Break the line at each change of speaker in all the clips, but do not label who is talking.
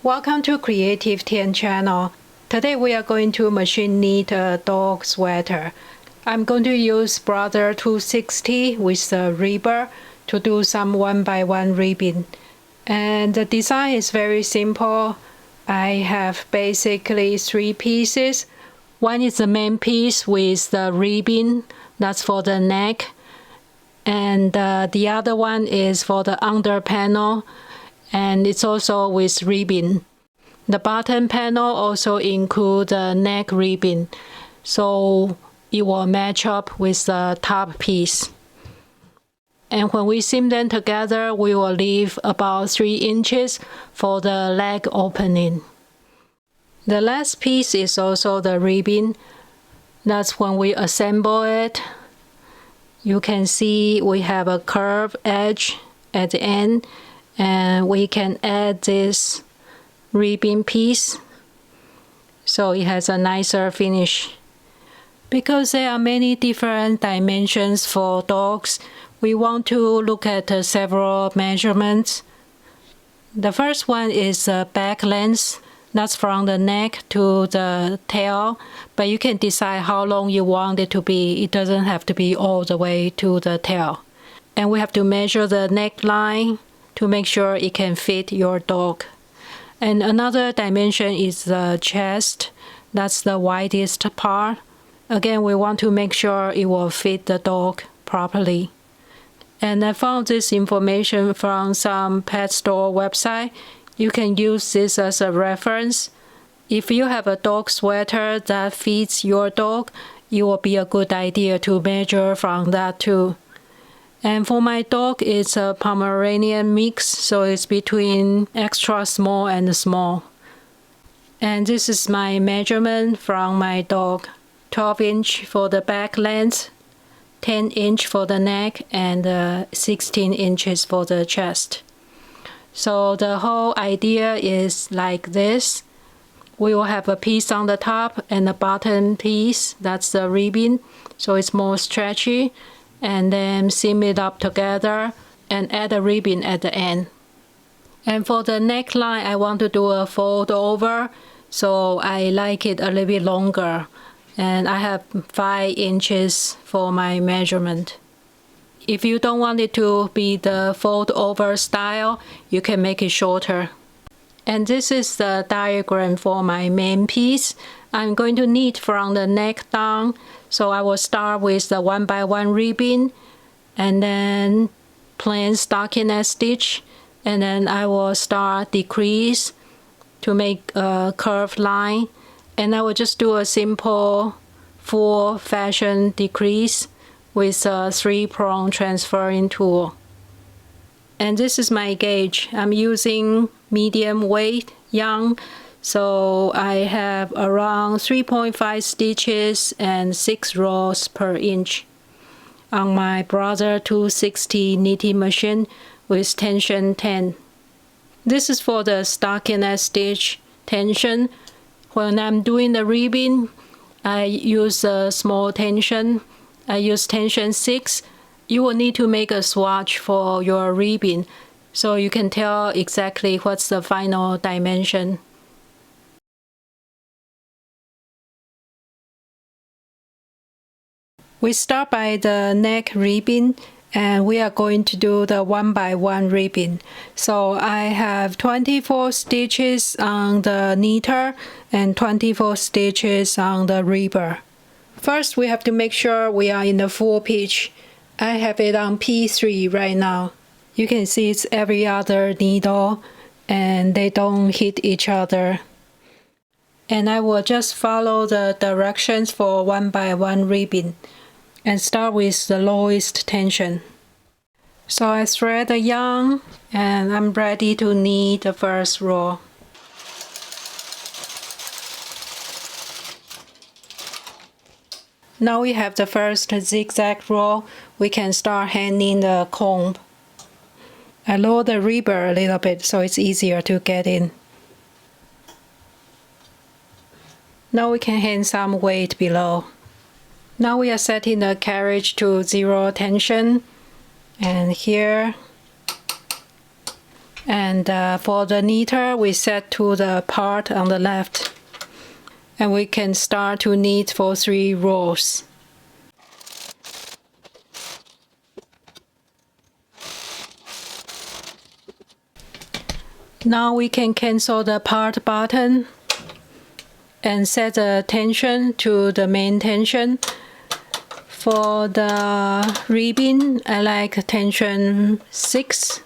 Welcome to Creative Tien channel. Today we are going to machine knit a dog sweater. I'm going to use Brother 260 with the ribber to do some 1x1 ribbing. And the design is very simple. I have basically 3 pieces. One is the main piece with the ribbing, that's for the neck. And the other one is for the under panel, and it's also with ribbing. The bottom panel also includes the neck ribbing, so it will match up with the top piece. And when we seam them together, we will leave about 3 inches for the leg opening. The last piece is also the ribbing. That's when we assemble it. You can see we have a curved edge at the end, and we can add this ribbing piece so it has a nicer finish. Because there are many different dimensions for dogs, we want to look at several measurements. The first one is back length. That's from the neck to the tail, but you can decide how long you want it to be. It doesn't have to be all the way to the tail. And we have to measure the neckline to make sure it can fit your dog. And another dimension is the chest. That's the widest part. Again, we want to make sure it will fit the dog properly. And I found this information from some pet store website. You can use this as a reference. If you have a dog sweater that fits your dog, it will be a good idea to measure from that too. And for my dog, it's a Pomeranian mix, so it's between extra small and small. And this is my measurement from my dog. 12 inch for the back length, 10 inch for the neck, and 16 inches for the chest. So the whole idea is like this. We will have a piece on the top and a bottom piece, that's the ribbing, so it's more stretchy, and then seam it up together and add a ribbing at the end. And for the neckline, I want to do a fold over, so I like it a little bit longer, and I have 5 inches for my measurement. If you don't want it to be the fold over style, you can make it shorter. And this is the diagram for my main piece. I'm going to knit from the neck down, so I will start with the 1x1 ribbing, and then plain stockinette stitch, and then I will start decrease to make a curved line, and I will just do a simple full fashion decrease with a 3-prong transferring tool. And this is my gauge. I'm using medium weight yarn, so I have around 3.5 stitches and 6 rows per inch on my Brother 260 knitting machine with tension 10. This is for the stockinette stitch tension. When I'm doing the ribbing, I use a small tension. I use tension 6. You will need to make a swatch for your ribbing so you can tell exactly what's the final dimension. We start by the neck ribbing, and we are going to do the 1x1 ribbing. So I have 24 stitches on the knitter and 24 stitches on the ribber. First, we have to make sure we are in the full pitch. I have it on P3 right now. You can see it's every other needle, and they don't hit each other. And I will just follow the directions for 1x1 ribbing and start with the lowest tension. So I thread the yarn, and I'm ready to knit the first row. Now we have the first zigzag row. We can start hanging the comb. I lower the ribber a little bit so it's easier to get in. Now we can hang some weight below. Now we are setting the carriage to 0 tension, and here And for the knitter, we set to the part on the left. And we can start to knit for 3 rows. Now we can cancel the part button and set the tension to the main tension. For the ribbon, I like tension 6.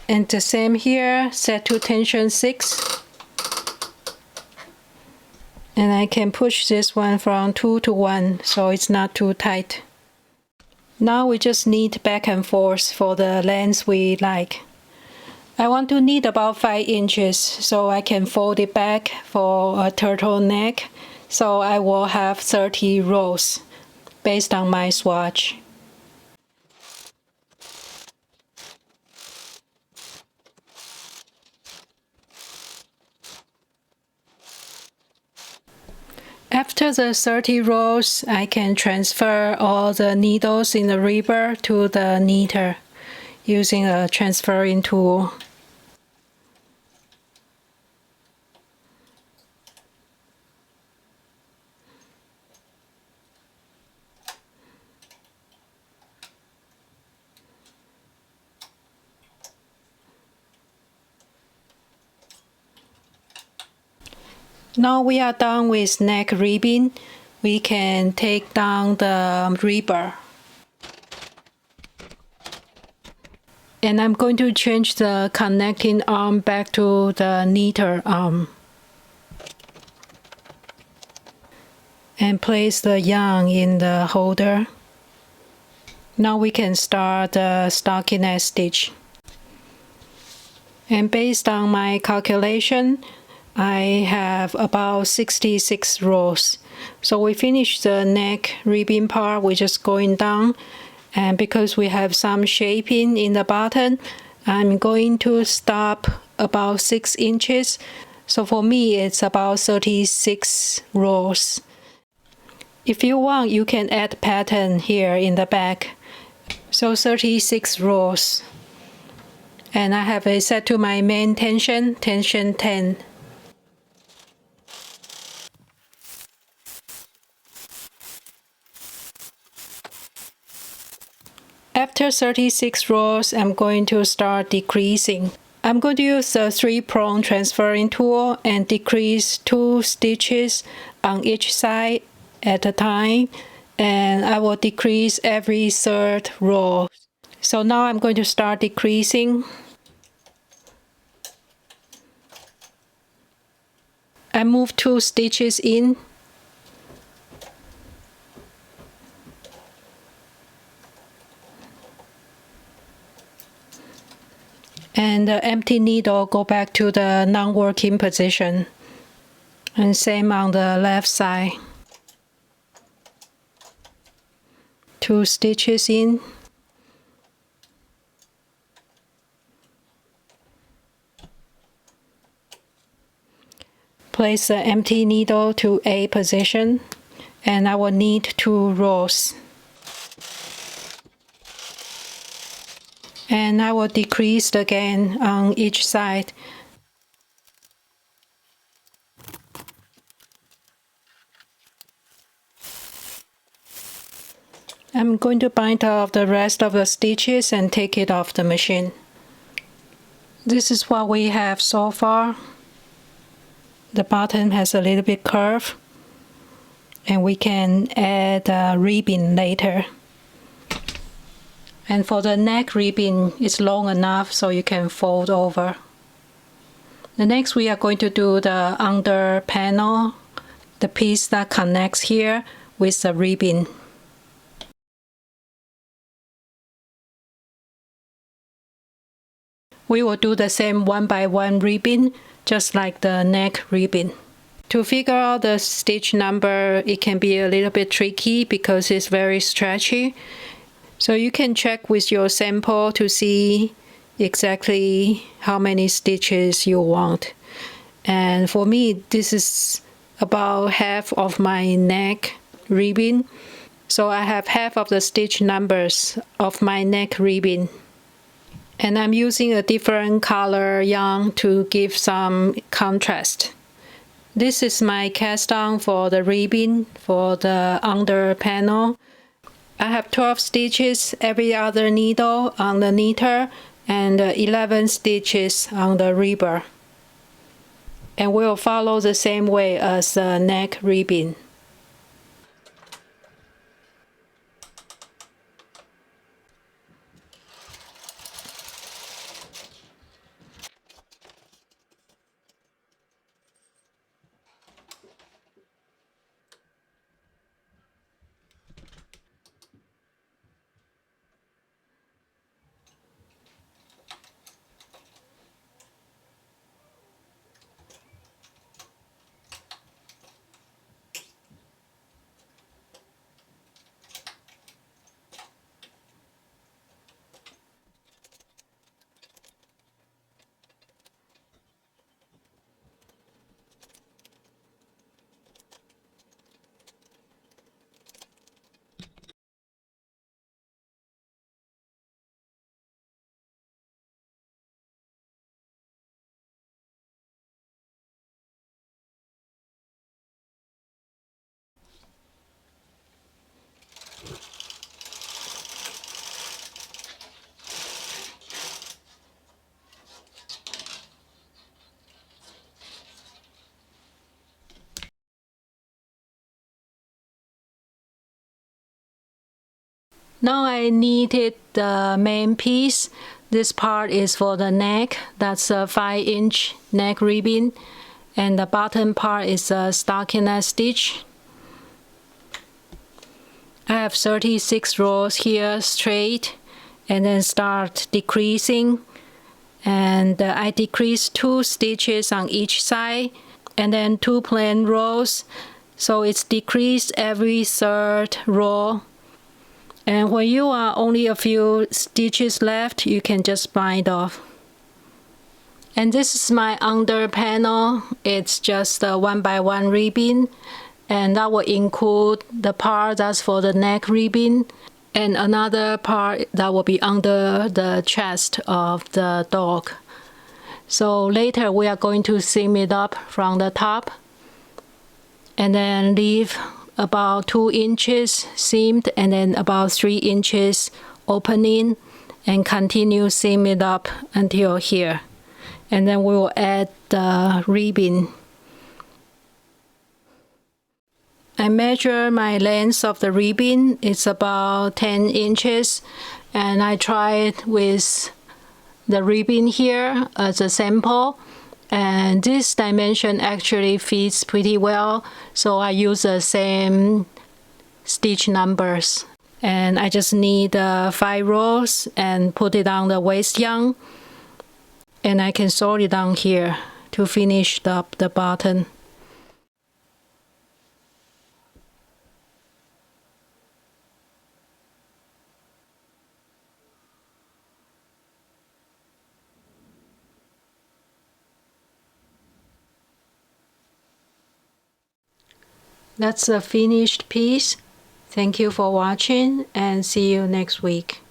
And the same here, set to tension 6. And I can push this one from 2 to 1, so it's not too tight. Now we just knit back and forth for the length we like. I want to knit about 5 inches, so I can fold it back for a turtleneck. So I will have 30 rows based on my swatch. After the 30 rows, I can transfer all the needles in the ribber to the knitter using a transferring tool. Now we are done with neck ribbing. We can take down the ribber. And I'm going to change the connecting arm back to the knitter arm. And place the yarn in the holder. Now we can start the stockinette stitch. And based on my calculation, I have about 66 rows. So we finish the neck ribbing part, we're just going down. And because we have some shaping in the bottom, I'm going to stop about 6 inches. So for me, it's about 36 rows. If you want, you can add pattern here in the back. So 36 rows. And I have it set to my main tension, tension 10. After 36 rows, I'm going to start decreasing. I'm going to use the 3-prong transferring tool and decrease 2 stitches on each side at a time. And I will decrease every 3rd row. So now I'm going to start decreasing. I move 2 stitches in. And the empty needle go back to the non-working position. And same on the left side. 2 stitches in. Place the empty needle to A position. And I will knit 2 rows. And I will decrease again on each side. I'm going to bind off the rest of the stitches and take it off the machine. This is what we have so far. The bottom has a little bit curve. And we can add a ribbon later. And for the neck ribbon, it's long enough so you can fold over. The next we are going to do the under panel, the piece that connects here with the ribbon. We will do the same 1 by 1 ribbon, just like the neck ribbon. To figure out the stitch number, it can be a little bit tricky because it's very stretchy. So you can check with your sample to see exactly how many stitches you want. And for me, this is about half of my neck ribbon. So I have half of the stitch numbers of my neck ribbon. And I'm using a different color yarn to give some contrast. This is my cast on for the ribbon for the under panel. I have 12 stitches every other needle on the knitter and 11 stitches on the ribber. And we'll follow the same way as the neck ribbon. Now I knitted the main piece. This part is for the neck. That's a 5-inch neck ribbon. And the bottom part is a stockinette stitch. I have 36 rows here straight, and then start decreasing. And I decrease 2 stitches on each side, and then 2 plain rows. So it's decreased every 3rd row. And when you are only a few stitches left, you can just bind off. And this is my under panel. It's just a 1x1 ribbon, and that will include the part that's for the neck ribbon and another part that will be under the chest of the dog. So later we are going to seam it up from the top and then leave about 2 inches seamed and then about 3 inches opening, and continue seam it up until here. And then we will add the ribbon. I measure my length of the ribbon. It's about 10 inches, and I tried with the ribbon here as a sample. And this dimension actually fits pretty well, so I use the same stitch numbers. And I just need 5 rows and put it on the waist yarn. And I can sew it down here to finish up the bottom. That's a finished piece. Thank you for watching and see you next week.